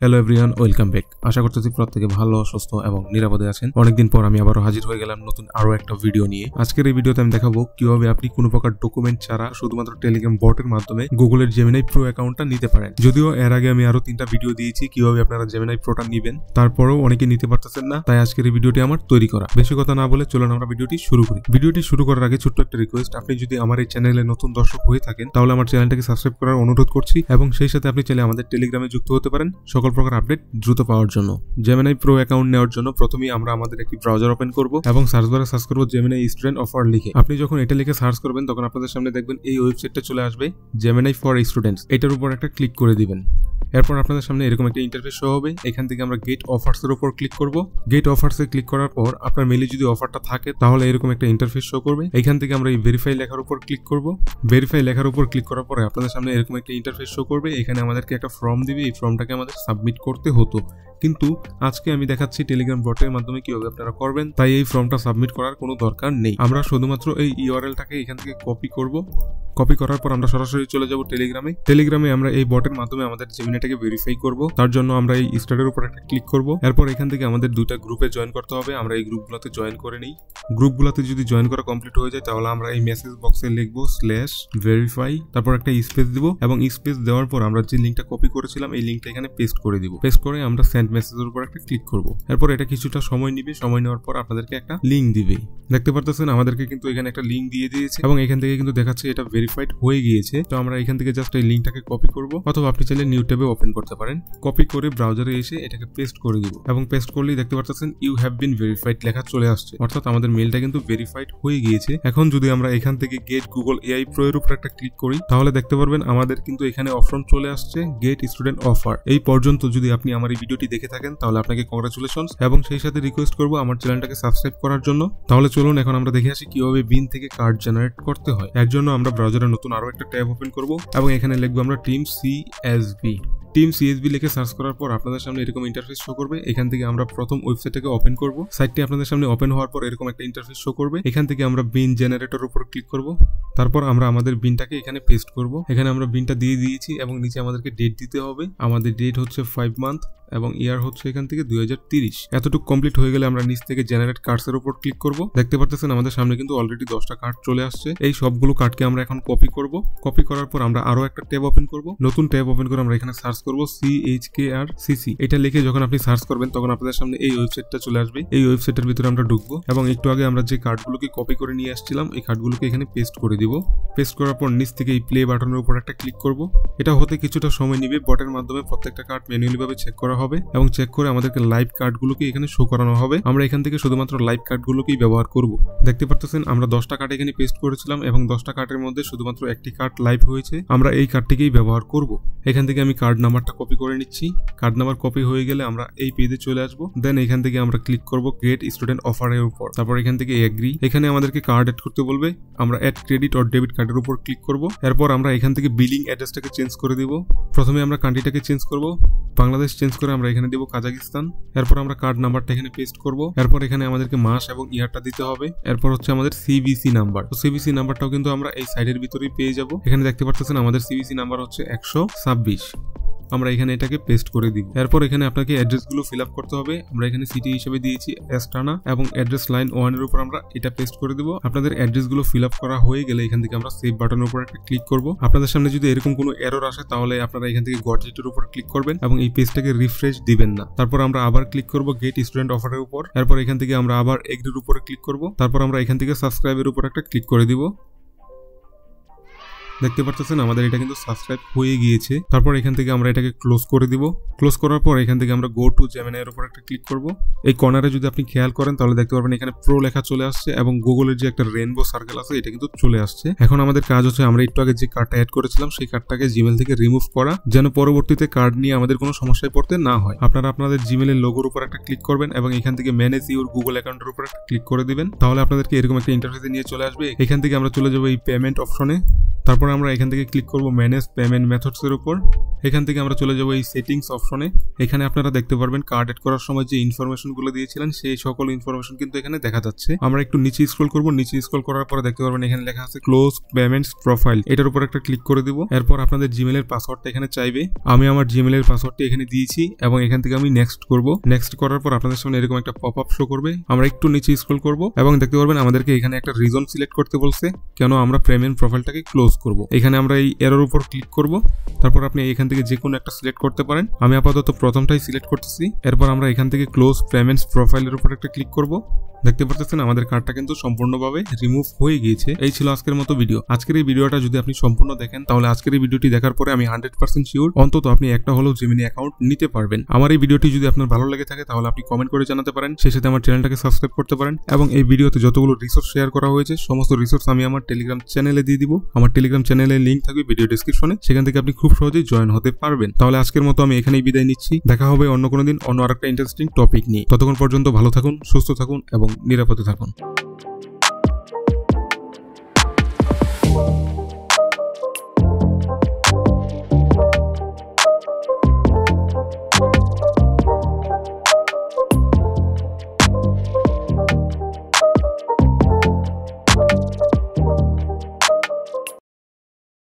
Hello everyone, welcome back. আশা করতেছি প্রত্যেকে ভালো, সুস্থ এবং নিরাপদে আছেন। অনেকদিন পর আমি আবারও হাজির হয়ে গেলাম নতুন আরো একটা ভিডিও নিয়ে। আজকের এই ভিডিওতে আমি দেখাবো কিভাবে আপনি কোনো প্রকার ডকুমেন্ট ছাড়া শুধুমাত্র টেলিগ্রাম বটের মাধ্যমে গুগলের জেমিনাই প্রো অ্যাকাউন্টটা নিতে পারেন। যদিও এর আগে আমি আরো 3টা ভিডিও দিয়েছি কিভাবে আপনারা জেমিনাই প্রোটা নেবেন, তারপরেও অনেকে নিতে পারতেছেন না, তাই আজকের এই ভিডিওটি আমার তৈরি করা। বেশি কথা না বলে চলুন আমরা ভিডিওটি শুরু করি। ভিডিওটি শুরু করার আগে ছোট্ট একটা রিকোয়েস্ট, আপনি যদি আমার এই চ্যানেলে নতুন দর্শক হয়ে থাকেন তাহলে আমার চ্যানেলটাকে সাবস্ক্রাইব করার অনুরোধ করছি এবং সেই সাথে আপনি চাইলে আমাদের টেলিগ্রামে যুক্ত হতে পারেন সকল প্রকার আপডেট দ্রুত পাওয়ার জন্য। জেমিনাই প্রো অ্যাকাউন্ট নেওয়ার জন্য প্রথমেই আমরা আমাদের একটি ব্রাউজার ওপেন করব এবং সার্চ বারে সার্চ করব জেমিনাই স্টুডেন্ট অফার লিখে। আপনি যখন এটা লিখে সার্চ করবেন তখন আপনাদের সামনে দেখবেন এই ওয়েবসাইটটা চলে আসবে, জেমিনাই ফর স্টুডেন্টস। এটার উপর একটা ক্লিক করে দিবেন। এরপর আপনাদের সামনে এরকম একটা ইন্টারফেস শো হবে। এখান থেকে আমরা গেট অফার্স এর উপর ক্লিক করব। গেট অফার্স এ ক্লিক করার পর আপনার মেইলে যদি অফারটা থাকে তাহলে এরকম একটা ইন্টারফেস শো করবে। এখান থেকে আমরা এই ভেরিফাই লেখার উপর ক্লিক করব। ভেরিফাই লেখার উপর ক্লিক করার পরে আপনাদের সামনে এরকম একটা ইন্টারফেস শো করবে। এখানে আমাদেরকে একটা ফর্ম দিবে, এই ফর্মটাকে আমাদের সাবমিট করতে হতো, কিন্তু আজকে আমি দেখাচ্ছি টেলিগ্রাম বটের মাধ্যমে কিভাবে আপনারা করবেন, তাই এই ফর্মটা সাবমিট করার কোনো দরকার নেই। আমরা শুধুমাত্র এই ইউআরএলটাকে এখান থেকে কপি করব। কপি করার পর আমরা সরাসরি চলে যাব টেলিগ্রামে আমরা এই বটের মাধ্যমে আমাদের জেমিনাইটাকে ভেরিফাই করব। তার জন্য আমরা এই স্টার্টের উপর একটা ক্লিক করব। এরপর এখান থেকে আমাদের দুইটা গ্রুপে জয়েন করতে হবে। আমরা এই গ্রুপগুলোতে জয়েন করে নিই। গ্রুপগুলোতে যদি জয়েন করা কমপ্লিট হয়ে যায় তাহলে আমরা এই মেসেজ বক্সে লিখবো /verify, তারপর একটা স্পেস দিব এবং স্পেস দেওয়ার পর আমরা যে লিংকটা কপি করেছিলাম এই লিংকটা এখানে পেস্ট করে দিব। পেস্ট করে আমরা সেন্ড মেসেজের উপর একটা ক্লিক করব। এরপর এটা কিছুটা সময় নিবে। সময় নেওয়ার পর আপনাদেরকে একটা লিংক দিবে। দেখতে পারতেছেন আমাদেরকে কিন্তু এখানে একটা লিংক দিয়ে দিয়েছে এবং এখান থেকে কিন্তু দেখাচ্ছে এটা ভেরিফাইড হয়ে গিয়েছে। তো আমরা এখান থেকে জাস্ট এই লিংকটাকে কপি করব, অথবা আপনি চাইলে নিউ ট্যাবে ওপেন করতে পারেন। কপি করে ব্রাউজারে এসে এটাকে পেস্ট করে দিব এবং পেস্ট করলেই দেখতে পারতেছেন ইউ হ্যাভ বিন ভেরিফাইড লেখা চলে আসছে, অর্থাৎ আমাদের মেইলটা কিন্তু ভেরিফাইড হয়ে গিয়েছে। এখন যদি আমরা এখান থেকে গেট গুগল এআই প্রো এর উপর একটা ক্লিক করি তাহলে দেখতে পারবেন আমাদের কিন্তু এখানে অপশন চলে আসছে গেট স্টুডেন্ট অফার। এই পর্যন্ত যদি আপনি আমার এই ভিডিওটি দেখে থাকেন তাহলে আপনাকে কংগ্রাচুলেশনস এবং সেই সাথে রিকোয়েস্ট করব আমার চ্যানেলটাকে সাবস্ক্রাইব করার জন্য। তাহলে চলুন এখন আমরা দেখে আসি কিভাবে বিন থেকে কার্ড জেনারেট করতে হয়। এর জন্য আমরা ব্রাউজারে নতুন আরো একটা ট্যাব ওপেন করব এবং এখানে লিখবো আমরা টিম সিএসবি লিখে সার্চ করার পর আপনাদের সামনে এরকম ইন্টারফেস শো করবে। এখান থেকে আমরা প্রথম ওয়েবসাইটটাকে ওপেন করব। সাইটটি আপনাদের সামনে ওপেন হওয়ার পর এরকম একটা ইন্টারফেস শো করবে। এখান থেকে আমরা বিন জেনারেটর উপর ক্লিক করব। তারপর আমরা আমাদের বিনটাকে এখানে পেস্ট করব। এখানে আমরা বিনটা দিয়ে দিয়েছি এবং নিচে আমাদেরকে ডেট দিতে হবে। আমাদের ডেট হচ্ছে 5 মান্থ এবং ইয়ার হচ্ছে এখান থেকে 2030। এতটুকু কমপ্লিট হয়ে গেলে আমরা নিচ থেকে জেনারেট কার্ডস এর উপর ক্লিক করব। দেখতে পারতেছেন আমাদের সামনে কিন্তু অলরেডি 10টা কার্ড চলে আসছে। এই সবগুলো কার্ডকে আমরা এখন কপি করব। কপি করার পর আমরা আরো একটা ট্যাব ওপেন করব। নতুন ট্যাব ওপেন করে আমরা এখানে সার্চ করব CHKRCC। এটা লিখে যখন আপনি সার্চ করবেন তখন আপনাদের সামনে এই ওয়েবসাইটটা চলে আসবে। এই ওয়েবসাইটের ভিতরে আমরা ঢুকবো এবং একটু আগে আমরা যে কার্ডগুলোকে কপি করে নিয়ে আসছিলাম এই কার্ডগুলোকে এখানে পেস্ট করে দিব। পেস্ট করার পর নিচ থেকে এই প্লে বাটনের উপর একটা ক্লিক করব। এটা হতে কিছুটা সময় নিবে। বটের মাধ্যমে প্রত্যেকটা কার্ড ম্যানুয়ালি ভাবে চেক করা হবে এবং চেক করে আমাদেরকে লাইভ কার্ডগুলোকে এখানে শো করানো হবে। আমরা এখান থেকে শুধুমাত্র লাইভ কার্ডগুলোকেই ব্যবহার করব। দেখতে পারতেছেন আমরা 10টা কার্ড এখানে পেস্ট করেছিলাম এবং 10টা কার্ডের মধ্যে শুধুমাত্র একটি কার্ড লাইভ হয়েছে। আমরা এই কার্ডটিকেই ব্যবহার করব। এখান থেকে আমি কার্ড নাম্বারটা কপি করে নিচ্ছি। কার্ড নাম্বার কপি হয়ে গেলে আমরা এই পেজে চলে আসব। দেন এখান থেকে আমরা ক্লিক করব গেট স্টুডেন্ট অফার এর উপর। তারপর এখান থেকে এগ্রি। এখানে আমাদেরকে কার্ড এড করতে বলবে। আমরা অ্যাড ক্রেডিট অর ডেবিট কার্ডের উপর ক্লিক করব। এরপর আমরা এখান থেকে বিলিং অ্যাড্রেসটাকে চেঞ্জ করে দিব। প্রথমে আমরা কান্ট্রিটাকে চেঞ্জ করব, বাংলাদেশ চেঞ্জ করে আমরা এখানে দেব কাজাকিস্তান। এরপর আমরা কার্ড নাম্বারটা এখানে পেস্ট করব। এরপর এখানে আমাদেরকে মাস এবং ইয়ারটা দিতে হবে। এরপর হচ্ছে আমাদের সিবিসি নাম্বার। তো সিবিসি নাম্বারটাও কিন্তু আমরা এই সাইডের ভিতরেই পেয়ে যাব। এখানে দেখতে পাচ্ছেন আমাদের সিবিসি নাম্বার হচ্ছে 126। আমরা এখানে এটাকে পেস্ট করে দিব। এরপর এখানে আপনাকে অ্যাড্রেসগুলো ফিল আপ করতে হবে। আমরা এখানে সিটি হিসেবে দিয়েছি এস্টানা এবং অ্যাড্রেস লাইন 1 এর উপর আমরা এটা পেস্ট করে দিব। আপনাদের অ্যাড্রেসগুলো ফিল আপ করা হয়ে গেলে এখান থেকে আমরা সেভ বাটনের উপর একটা ক্লিক করব। আপনাদের সামনে যদি এরকম কোনো এরর আসে তাহলে আপনারা এখান থেকে গট ইটের উপর ক্লিক করবেন এবং এই পেজটাকে রিফ্রেশ দিবেন না। তারপর আমরা আবার ক্লিক করব গেট স্টুডেন্ট অফারের উপর। এরপর এখান থেকে আমরা আবার এগ্রির উপরে ক্লিক করব। তারপর আমরা এখান থেকে সাবস্ক্রাইবের উপর একটা ক্লিক করে দিব। দেখতে পাচ্ছেন আমাদের এটা কিন্তু সাবস্ক্রাইব হয়ে গিয়েছে। তারপর এখান থেকে আমরা এটাকে ক্লোজ করে দিব। ক্লোজ করার পর এখান থেকে আমরা গো টু জেমিনাই এর উপর একটা ক্লিক করব। এই কর্নারে যদি আপনি খেয়াল করেন তাহলে দেখতে পারবেন এখানে প্রো লেখা চলে আসছে এবং গুগলের যে একটা রেইনবো সার্কেল আছে এটা কিন্তু চলে আসছে। এখন আমাদের কাজ হচ্ছে আমরা একটু আগে যে কার্ডটা অ্যাড করেছিলাম সেই কার্ডটাকে জিমেল থেকে রিমুভ করা, যেন পরবর্তীতে কার্ড নিয়ে আমাদের কোনো সমস্যায় পড়তে না হয়। আপনারা আপনাদের জিমেলের লোগোর উপর একটা ক্লিক করবেন এবং এখান থেকে ম্যানেজ ইউর গুগল অ্যাকাউন্টের উপর একটা ক্লিক করে দিবেন। তাহলে আপনাদেরকে এরকম একটা ইন্টারফেসে নিয়ে চলে আসবে। এখান থেকে আমরা চলে যাবো এই পেমেন্ট অপশনে। তারপর আমরা এখান থেকে ক্লিক করব ম্যানেজ পেমেন্ট মেথডস এর উপর। এখান থেকে আমরা চলে যাব এই সেটিংস অপশনে। এখানে আপনারা দেখতে পারবেন কার্ড এড করার সময় যে ইনফরমেশন গুলো দিয়েছিলেন সেই সকল ইনফরমেশন কিন্তু এখানে দেখা যাচ্ছে। আমরা একটু নিচে স্ক্রল করব, নিচে স্ক্রল করার পরে দেখতে পারবেন এখানে লেখা আছে ক্লোজ পেমেন্টস প্রোফাইল, এটার উপর একটা ক্লিক করে দিব। এরপর আপনাদের জিমেইলের পাসওয়ার্ডটা এখানে চাইবে, আমি আমার জিমেইলের পাসওয়ার্ডটা এখানে দিয়েছি এবং এখান থেকে আমি নেক্সট করব। নেক্সট করার পর আপনাদের সামনে এরকম একটা পপ আপ শো করবে। আমরা একটু নিচে স্ক্রল করব এবং দেখতে পারবেন আমাদেরকে এখানে একটা রিজন সিলেক্ট করতে বলছে কেন আমরা পেমেন্ট প্রোফাইলটাকে ক্লোজ করব। এখানে আমরা এই এরর উপর ক্লিক করব। তারপর আপনি এখান থেকে যে কোনো একটা সিলেক্ট করতে পারেন, আমি আপাতত প্রথমটাই সিলেক্ট করতেছি। এরপর আমরা এখান থেকে ক্লোজ পেমেন্টস প্রোফাইলের উপর একটা ক্লিক করব। দেখতে পাচ্ছেন আমাদের কার্ডটা কিন্তু সম্পূর্ণভাবে রিমুভ হয়ে গিয়েছে। এই ছিল আজকের মতো ভিডিও। আজকের এই ভিডিওটা যদি আপনি সম্পূর্ণ দেখেন তাহলে আজকের এই ভিডিওটি দেখার পরে আমি 100% শিওর অন্তত আপনি একটা হলেও জেমিনি অ্যাকাউন্ট নিতে পারবেন। আমার এই ভিডিওটি যদি আপনার ভালো লেগে থাকে তাহলে আপনি কমেন্ট করে জানাতে পারেন, সেই সাথে আমার চ্যানেলটাকে সাবস্ক্রাইব করতে পারেন এবং এই ভিডিওতে যতগুলো রিসোর্স শেয়ার করা হয়েছে সমস্ত রিসোর্স আমি আমার টেলিগ্রাম চ্যানেলে দিয়ে দিব। আমার টেলিগ্রাম চ্যানেলের লিংক থাকবে ভিডিও ডেসক্রিপশনে, সেখান থেকে আপনি খুব সহজেই জয়েন হতে পারবেন। তাহলে আজকের মতো আমি এখানেই বিদায় নিচ্ছি। দেখা হবে অন্য কোনো দিন অন্য আরেকটা ইন্টারেস্টিং টপিক নিয়ে। ততক্ষণ পর্যন্ত ভালো থাকুন, সুস্থ থাকুন এবং নিরাপদে থাকুন।